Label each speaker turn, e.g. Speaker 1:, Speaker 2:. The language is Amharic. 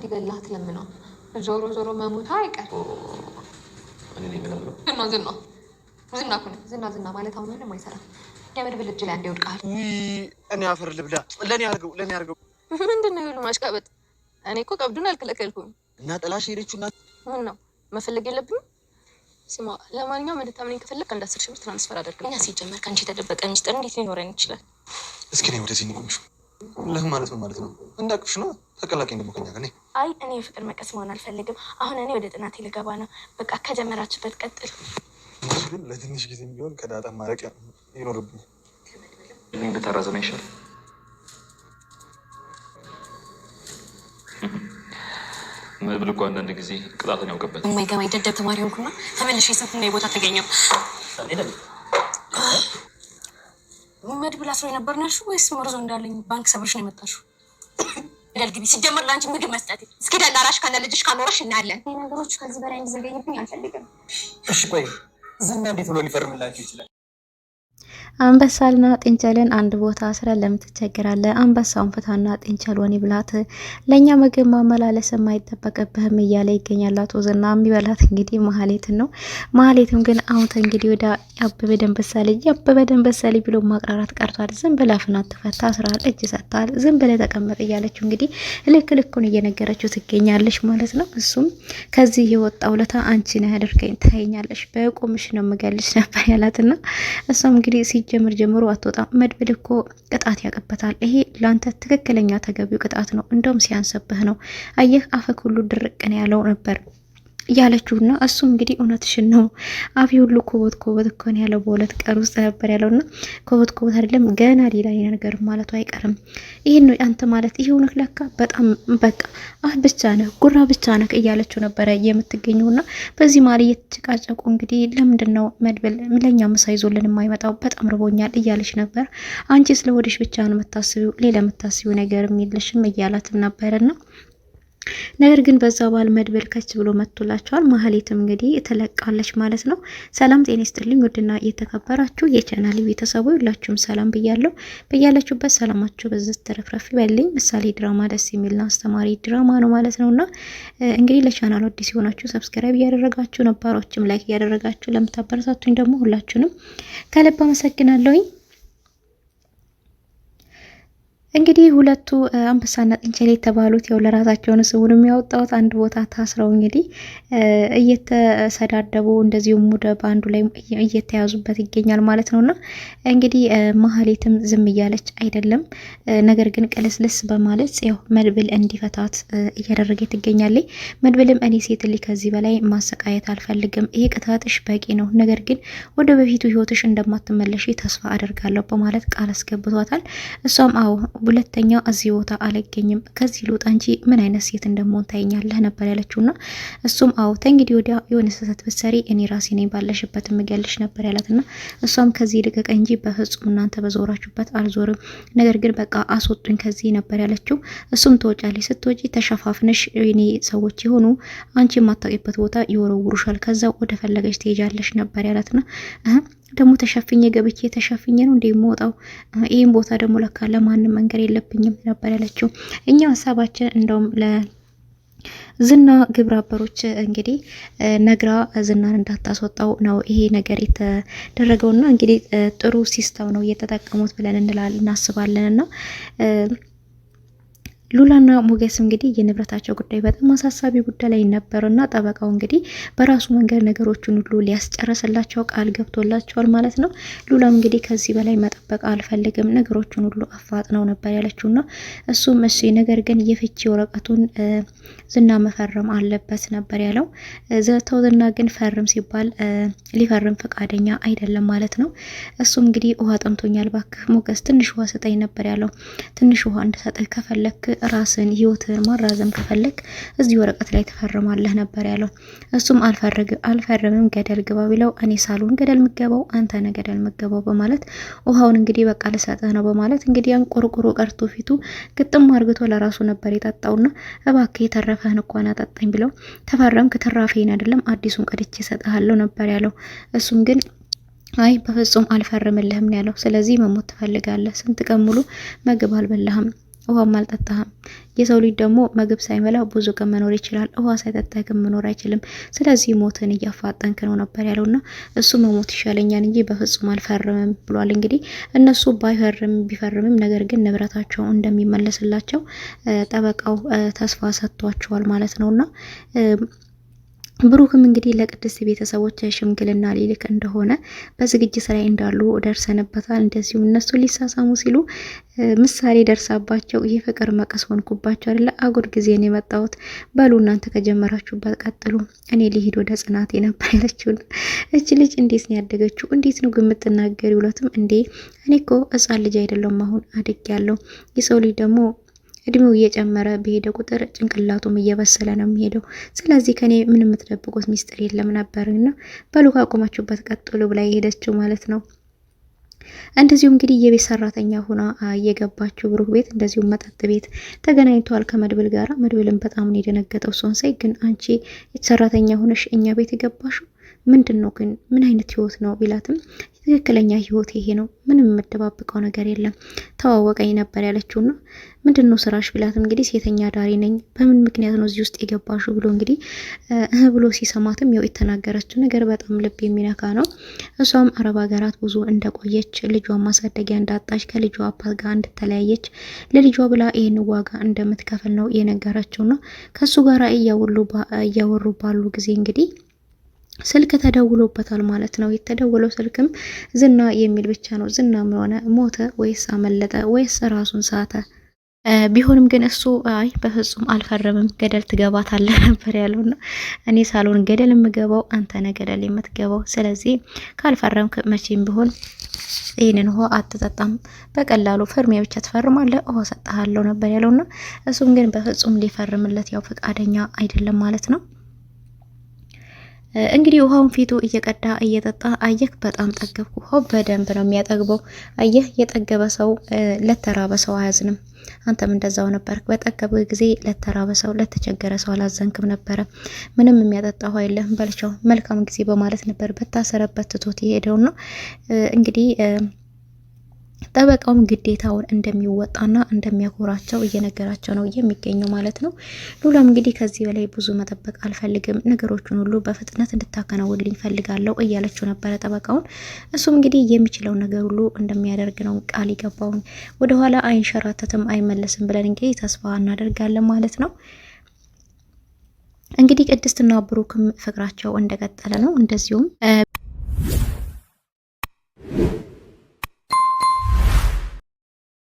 Speaker 1: እንዲገላት ለምነው ዞሮ ዞሮ መሞታ አይቀር።
Speaker 2: እኔ ነኝ የምለምነው።
Speaker 1: ዝና ማለት አሁን ምንም አይሰራም። የመድብል እጅ ላይ አንዴ ይወድቃል።
Speaker 2: እኔ አፈር ልብላ። ለኔ አድርገው።
Speaker 1: ምንድን ነው ይሉ ማሽቃበጥ? እኔ እኮ ቀብዱን አልከለከልኩም።
Speaker 2: እና ጥላሽ ሄደችው እና
Speaker 1: ምን ነው መፈለግ የለብንም። ስማ፣ ለማንኛውም እንድታምነኝ ከፈለክ 10,000 ብር ትራንስፈር አደርግልኝ። እኛ ሲጀመር ከአንቺ የተደበቀ ሚስጥር እንዴት ሊኖረን ይችላል?
Speaker 2: እስኪ እኔ ወደዚህ ንቁምሽ። ለምን ማለት ነው ማለት ነው? እንዳቅፍሽ ነው ተቀላቀኝ ደግሞ ከኛ ጋር ነኝ።
Speaker 1: አይ እኔ የፍቅር መቀስ መሆን አልፈልግም። አሁን እኔ ወደ ጥናቴ ልገባ ነው። በቃ ከጀመራችበት ቀጥል።
Speaker 2: ግን ለትንሽ ጊዜ ቢሆን ከዳጣ ማረቅ ይኖርብኝ። እኔ በተራዘመ ይሻል። መድብል እኮ አንዳንድ ጊዜ ቅጣትን ያውቅበት።
Speaker 1: የማይገባኝ ደደብ ተማሪ ሆንኩና ተመልሼ ስንትና የቦታ ተገኘው። መድብል አስሮ የነበር ነው ያልሽው ወይስ መርዞ እንዳለኝ ባንክ ሰብርሽ ነው የመጣሽው? ገደል ግቢ። ሲጀመር ለአንቺ ምግብ መስጠት እስኪ ደላላሽ ከነ ልጅሽ ካኖረሽ እናያለን። ይህ ነገሮች ከዚህ በላይ እንዲዘገይብኝ አልፈልግም።
Speaker 2: እሺ ቆይ ዝና እንዴት ብሎ ሊፈርምላችሁ ይችላል?
Speaker 3: አንበሳልና ጥንቸልን አንድ ቦታ አስረን ለምን ትቸገራለህ? አንበሳውን ፍታና ጥንቸል ወኒ ብላት ለእኛ ምግብ ማመላለስ የማይጠበቅብህም እያለ ይገኛል አቶ ዝና። የሚበላት እንግዲህ ማህሌትን ነው። ማህሌትም ግን አሁን እንግዲህ ወደ አበበ ደንበሳ ልጅ ብሎ ማቅራራት ቀርቷል። ዝም ብለህ ፍናት ትፈታ ስራል እጅ ሰጥታል። ዝም ብለህ ተቀመጥ እያለችው እንግዲህ ልኩን እየነገረችው ትገኛለች ማለት ነው። እሱም ከዚህ የወጣው ለታ አንቺ ነህ ያደርገኝ ታይኛለሽ፣ በቁምሽ ነው የምገልሽ ነበር ያላትና እሷም እንግዲህ ሲጀምር ጀምሮ አትወጣም። መድብል እኮ ቅጣት ያቀበታል። ይሄ ላንተ ትክክለኛ ተገቢው ቅጣት ነው፣ እንደውም ሲያንሰብህ ነው። አየህ አፈክ ሁሉ ድርቅ ነው ያለው ነበር ያለችውና እሱም እንግዲህ እውነትሽን ነው አፊ ሁሉ ኮቦት እኮ ነው ያለው። በሁለት ቀን ውስጥ ነበር ያለውና ኮቦት አይደለም ገና ሌላ ነገር ማለቱ አይቀርም። ይሄን ነው አንተ ማለት ይሄው ነህ ለካ በጣም በቃ አፍ ብቻ ነህ ጉራ ብቻ ነህ እያለችው ነበረ የምትገኘውና በዚህ ማለት እየተጨቃጨቁ እንግዲህ ለምንድነው መድብል ለኛ ምሳ ይዞልን የማይመጣው በጣም ርቦኛል እያለች ነበር። አንቺ ስለወደሽ ብቻ ነው የምታስቢው ሌላ የምታስቢው ነገር የለሽም እያላትም ነበርና ነገር ግን በዛ ባል መድብል ከች ብሎ መጥቶላቸዋል። ማህሌትም እንግዲህ ተለቃለች ማለት ነው። ሰላም ጤና ይስጥልኝ ውድና እየተከበራችሁ የቻናሌ ቤተሰቦች ሁላችሁም ሰላም ብያለሁ። በያላችሁበት ሰላማችሁ በዚህ ተረፍረፍ ይበልኝ። ምሳሌ ድራማ ደስ የሚልና አስተማሪ ድራማ ነው ማለት ነውና እንግዲህ ለቻናሉ አዲስ የሆናችሁ ሰብስክራይብ እያደረጋችሁ ነባሮችም ላይክ እያደረጋችሁ ለምታበረታቱኝ ደግሞ ሁላችሁንም ከልብ አመሰግናለሁኝ። እንግዲህ ሁለቱ አንበሳና ጥንቸል የተባሉት ያው ለራሳቸውን ስሙን የሚያወጣውት አንድ ቦታ ታስረው እንግዲህ እየተሰዳደቡ እንደዚሁ ሙደ ባንዱ ላይ እየተያዙበት ይገኛል ማለት ነውና እንግዲህ ማህሌትም ዝም እያለች አይደለም። ነገር ግን ቅልስልስ በማለት ያው መድብል እንዲፈታት እያደረገ ትገኛለች። መድብልም እኔ ሴት ልጅ ከዚህ በላይ ማሰቃየት አልፈልግም፣ ይሄ ቅጣትሽ በቂ ነው፣ ነገር ግን ወደ በፊቱ ህይወትሽ እንደማትመለሽ ተስፋ አደርጋለሁ በማለት ቃል አስገብቷታል። እሷም አዎ ሁለተኛ እዚህ ቦታ አልገኝም፣ ከዚህ ልውጣ እንጂ ምን አይነት ሴት እንደምሆን ታይኛለህ ነበር ያለችውና እሱም አዎ እንግዲህ ወዲያ የሆነ ስህተት ብትሰሪ እኔ ራሴ ነኝ ባለሽበት ምገልሽ ነበር ያላትና እሷም ከዚህ ልቀቅ እንጂ በፍጹም እናንተ በዞራችሁበት አልዞርም፣ ነገር ግን በቃ አስወጡኝ ከዚህ ነበር ያለችው። እሱም ትወጫለሽ፣ ስትወጪ ተሸፋፍነሽ እኔ ሰዎች የሆኑ አንቺ የማታውቂበት ቦታ ይወረውሩሻል፣ ከዛ ወደ ፈለገሽ ትሄጃለሽ ነበር ያላትና ደግሞ ተሸፍኜ ገብቼ ተሸፍኜ ነው እንደምወጣው ይሄን ቦታ ደግሞ ለካ ለማንም መንገር የለብኝም ነበር ያለችው። እኛ ሐሳባችን እንደውም ለዝና ግብረ አበሮች እንግዲህ ነግራ ዝናን እንዳታስወጣው ነው ይሄ ነገር የተደረገውና እንግዲህ ጥሩ ሲስተም ነው እየተጠቀሙት ብለን እናስባለንና ሉላና ሞገስ እንግዲህ የንብረታቸው ጉዳይ በጣም አሳሳቢ ጉዳይ ላይ ነበርና ጠበቃው እንግዲህ በራሱ መንገድ ነገሮችን ሁሉ ሊያስጨርስላቸው ቃል ገብቶላቸዋል ማለት ነው። ሉላም እንግዲህ ከዚህ በላይ መጠበቅ አልፈልግም ነገሮችን ሁሉ አፋጥነው ነበር ያለችውና እሱም እሺ ነገር ግን የፍቺ ወረቀቱን ዝና መፈረም አለበት ነበር ያለው። ዝና ግን ፈርም ሲባል ሊፈርም ፈቃደኛ አይደለም ማለት ነው። እሱም እንግዲህ ውሃ ጠምቶኛል ባክህ ሞገስ ትንሽ ውሃ ስጠኝ ነበር ያለው። ትንሽ ውሃ እንድሰጥህ ከፈለክ ራስን ህይወትን ማራዘም ከፈለክ እዚህ ወረቀት ላይ ተፈርማለህ ነበር ያለው። እሱም አልፈርምም ገደል ግባ ቢለው እኔ ሳልሆን ገደል ምገባው አንተ ነህ ገደል ምገባው በማለት ውሃውን እንግዲህ በቃ ልሰጥህ ነው በማለት እንግዲህ ያን ቆርቆሮ ቀርቶ ፊቱ ግጥም አርግቶ ለራሱ ነበር የጠጣውና እባክህ የተረፈህን እንኳን አጠጣኝ ብለው ተፈረምክ ተራፈኝ አይደለም አዲሱን ቀድቼ እሰጥሃለሁ ነበር ያለው። እሱም ግን አይ በፍጹም አልፈርምልህም ነው ያለው። ስለዚህ መሞት ትፈልጋለህ፣ ስንት ቀን ሙሉ ምግብ አልበላህም፣ ውሃም አልጠጣህም። የሰው ልጅ ደግሞ ምግብ ሳይበላ ብዙ ቀን መኖር ይችላል፣ ውሃ ሳይጠጣ ግን መኖር አይችልም። ስለዚህ ሞትን እያፋጠንክ ነው ነበር ያለውና እሱ መሞት ይሻለኛል እንጂ በፍጹም አልፈርምም ብሏል። እንግዲህ እነሱ ቢፈርምም ነገር ግን ንብረታቸው እንደሚመለስላቸው ጠበቃው ተስፋ ሰጥቷቸዋል ማለት ነውና ብሩክም እንግዲህ ለቅድስት ቤተሰቦች ሽምግልና ሊልክ እንደሆነ በዝግጅት ላይ እንዳሉ ደርሰንበታል። እንደዚሁም እነሱ ሊሳሳሙ ሲሉ ምሳሌ ደርሳባቸው ይህ ፍቅር መቀስ ሆንኩባቸው አይደለ? አጉር ጊዜ ነው የመጣሁት። በሉ እናንተ ከጀመራችሁበት ቀጥሉ፣ እኔ ሊሄድ ወደ ጽናቴ ነበር ያለችው። እች ልጅ እንዴት ነው ያደገችው? እንዴት ነው ግን የምትናገሪው? ውለትም እንዴ እኔ እኮ ሕፃን ልጅ አይደለም አሁን አድግ ያለው። የሰው ልጅ ደግሞ እድሜው እየጨመረ በሄደ ቁጥር ጭንቅላቱም እየበሰለ ነው የሚሄደው። ስለዚህ ከኔ ምንም የምትደብቁት ሚስጥር የለም ነበርና በሉ ካቆማችሁበት ቀጥሉ ብላ የሄደችው ማለት ነው። እንደዚሁም እንግዲህ የቤት ሰራተኛ ሆና እየገባችው ብሩክ ቤት እንደዚሁም መጠጥ ቤት ተገናኝተዋል ከመድብል ጋር። መድብልን በጣም ነው የደነገጠው። እሷን ሳይ ግን አንቺ ሰራተኛ ሆነሽ እኛ ቤት የገባሽው ምንድን ነው ግን ምን አይነት ህይወት ነው ቢላትም ትክክለኛ ህይወት ይሄ ነው፣ ምንም የምደባብቀው ነገር የለም፣ ተዋወቀኝ ነበር ያለችውና ምንድን ነው ስራሽ ቢላትም እንግዲህ ሴተኛ ዳሪ ነኝ፣ በምን ምክንያት ነው እዚህ ውስጥ የገባሽው ብሎ እንግዲህ ብሎ ሲሰማትም ያው የተናገረችው ነገር በጣም ልብ የሚነካ ነው። እሷም አረብ ሀገራት ብዙ እንደቆየች ልጇን ማሳደጊያ እንዳጣች ከልጇ አባት ጋር እንደተለያየች ለልጇ ብላ ይህን ዋጋ እንደምትከፍል ነው የነገረችውና ከሱ ጋር እያወሩ ባሉ ጊዜ እንግዲህ ስልክ ተደውሎበታል ማለት ነው። የተደወለው ስልክም ዝና የሚል ብቻ ነው። ዝና ምን ሆነ? ሞተ ወይስ አመለጠ ወይስ ራሱን ሳተ? ቢሆንም ግን እሱ አይ በፍጹም አልፈረምም፣ ገደል ትገባታለህ ነበር ያለውና እኔ ሳልሆን ገደል የምገባው አንተ ነህ ገደል የምትገባው። ስለዚህ ካልፈረምክ መቼም ቢሆን ይህንን ውሃ አትጠጣም፣ በቀላሉ ፍርሚያ ብቻ ትፈርማለህ፣ ውሃ ሰጥሃለሁ ነበር ያለውና እሱም ግን በፍጹም ሊፈርምለት ያው ፈቃደኛ አይደለም ማለት ነው። እንግዲህ ውሃውን ፊቱ እየቀዳ እየጠጣ አየህ በጣም ጠገብኩ። ውሃው በደንብ ነው የሚያጠግበው። አየህ የጠገበ ሰው ለተራበ ሰው አያዝንም። አንተም እንደዛው ነበር። በጠገበ ጊዜ ለተራበ ሰው ለተቸገረ ሰው አላዘንክም ነበረ። ምንም የሚያጠጣ ውሃ የለም በልቻው መልካም ጊዜ በማለት ነበር በታሰረበት ትቶት የሄደውና እንግዲህ ጠበቃውም ግዴታውን እንደሚወጣና እንደሚያኮራቸው እየነገራቸው ነው የሚገኘው ማለት ነው። ሉላም እንግዲህ ከዚህ በላይ ብዙ መጠበቅ አልፈልግም፣ ነገሮችን ሁሉ በፍጥነት እንድታከናውንልኝ ፈልጋለሁ እያለችው ነበረ ጠበቃውን። እሱም እንግዲህ የሚችለው ነገር ሁሉ እንደሚያደርግ ነው ቃል ይገባውን። ወደኋላ አይንሸራተትም አይመለስም ብለን እንግዲህ ተስፋ እናደርጋለን ማለት ነው። እንግዲህ ቅድስትና ብሩክም ፍቅራቸው እንደቀጠለ ነው። እንደዚሁም